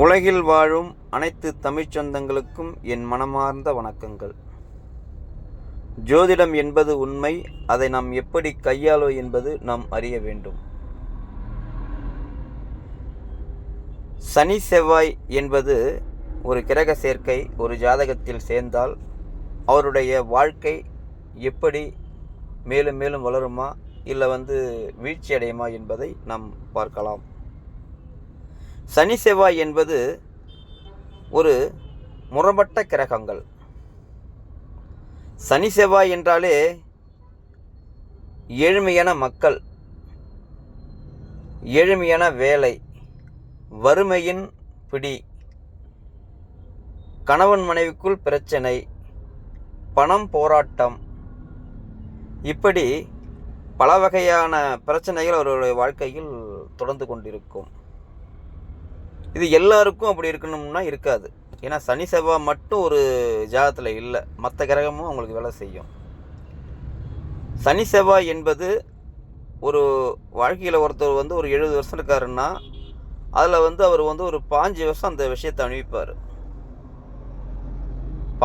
உலகில் வாழும் அனைத்து தமிழ்ச் சொந்தங்களுக்கும் என் மனமார்ந்த வணக்கங்கள். ஜோதிடம் என்பது உண்மை. அதை நாம் எப்படி கையாளோ என்பது நாம் அறிய வேண்டும். சனி செவ்வாய் என்பது ஒரு கிரக சேர்க்கை ஒரு ஜாதகத்தில் சேர்ந்தால் அவருடைய வாழ்க்கை எப்படி மேலும் மேலும் வளருமா இல்லை வீழ்ச்சி அடையுமா என்பதை நாம் பார்க்கலாம். சனி செவ்வாய் என்பது ஒரு முரண்பட்ட கிரகங்கள். சனி செவ்வாய் என்றாலே ஏழ்மையான மக்கள், ஏழ்மையான வேலை, வறுமையின் பிடி, கணவன் மனைவிக்குள் பிரச்சனை, பணம் போராட்டம், இப்படி பல வகையான பிரச்சனைகள் அவருடைய வாழ்க்கையில் தொடர்ந்து கொண்டிருக்கும். இது எல்லாருக்கும் அப்படி இருக்கணும்னா இருக்காது. ஏன்னா சனி செவ்வாய் மட்டும் ஒரு ஜாதகத்தில் இல்லை, மற்ற கிரகமும் அவங்களுக்கு வேலை செய்யும். சனி செவ்வாய் என்பது ஒரு வாழ்க்கையில் ஒருத்தர் ஒரு 70 வருஷம் இருக்காருன்னா அதில் அவர் ஒரு 5 வருஷம் அந்த விஷயத்தை அனுபவிப்பார்.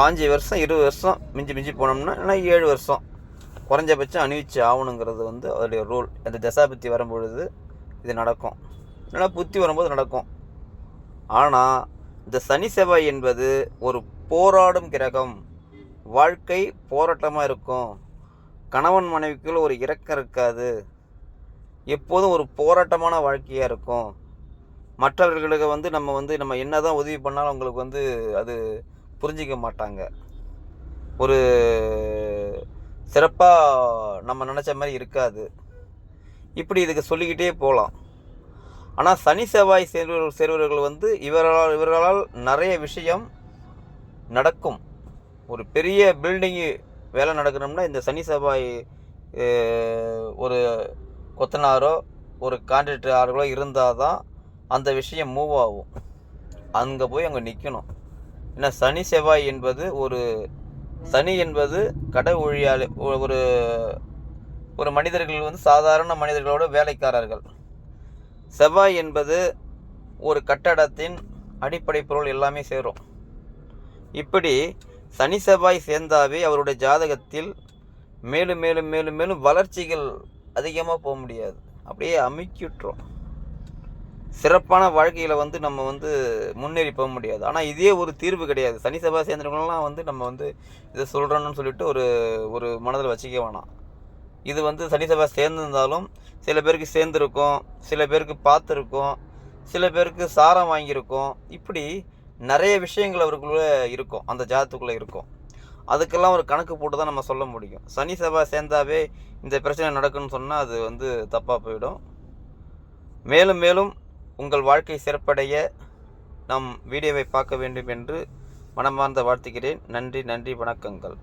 5 வருஷம் 20 வருஷம் மிஞ்சி போனோம்னா இல்லைன்னா 7 வருஷம் குறைஞ்சபட்சம் அணிவிச்சு ஆகணுங்கிறது அதோடைய ரூல். அந்த தசாபுத்தி வரும்பொழுது இது நடக்கும், இல்லைன்னா புத்தி வரும்போது நடக்கும். ஆனால் இந்த சனி செவ்வாய் என்பது ஒரு போராடும் கிரகம். வாழ்க்கை போராட்டமாக இருக்கும். கணவன் மனைவிக்குள்ள ஒரு இரக்கம் இருக்காது. எப்போதும் ஒரு போராட்டமான வாழ்க்கையாக இருக்கும். மற்றவர்களுக்கு நம்ம என்ன தான் உதவி பண்ணாலும் அவங்களுக்கு அது புரிஞ்சிக்க மாட்டாங்க. ஒரு சிறப்பாக நம்ம நினச்ச மாதிரி இருக்காது. இப்படி இதுக்கு சொல்லிக்கிட்டே போகலாம். ஆனால் சனி செவ்வாய் சேர்வர்கள் இவர்களால் நிறைய விஷயம் நடக்கும். ஒரு பெரிய பில்டிங்கு வேலை நடக்கணும்னா இந்த சனி செவ்வாய் ஒரு கொத்தனாரோ ஒரு கான்ட்ராக்டரோ இருந்தால் தான் அந்த விஷயம் மூவ் ஆகும். அங்கே போய் அங்கே நிற்கணும். ஏன்னா சனி செவ்வாய் என்பது சனி என்பது கடவுழியால் ஒரு மனிதர்கள் சாதாரண மனிதர்களோட வேலைக்காரர்கள். செவ்வாய் என்பது ஒரு கட்டடத்தின் அடிப்படை பொருள் எல்லாமே சேரும். இப்படி சனி செவ்வாய் சேர்ந்தாவே அவருடைய ஜாதகத்தில் மேலும் மேலும் மேலும் மேலும் வளர்ச்சிகள் அதிகமாக போக முடியாது. அப்படியே அமுக்கிவிட்டுரும். சிறப்பான வாழ்க்கையில் நம்ம முன்னேறி போக முடியாது. ஆனால் இதே ஒரு தீர்வு கிடையாது. சனி செவ்வாய் சேர்ந்தவங்களாம் நம்ம இதை சொல்கிறோன்னு சொல்லிட்டு ஒரு மனதில் வச்சுக்க வேணாம். இது சனி செவ்வாய் சேர்ந்துருந்தாலும் சில பேருக்கு சேர்ந்துருக்கும், சில பேருக்கு பார்த்துருக்கும், சில பேருக்கு சாரம் வாங்கியிருக்கும். இப்படி நிறைய விஷயங்கள் அவருக்குள்ளே இருக்கும், அந்த ஜாதத்துக்குள்ளே இருக்கும். அதுக்கெல்லாம் ஒரு கணக்கு போட்டு தான் நம்ம சொல்ல முடியும். சனி செவ்வாய் சேர்ந்தாவே இந்த பிரச்சனை நடக்குன்னு சொன்னால் அது தப்பாக போயிடும். மேலும் மேலும் உங்கள் வாழ்க்கை சிறப்படைய நம் வீடியோவை பார்க்க வேண்டும் என்று மனமார்ந்த வாழ்த்துகிறேன். நன்றி, வணக்கங்கள்.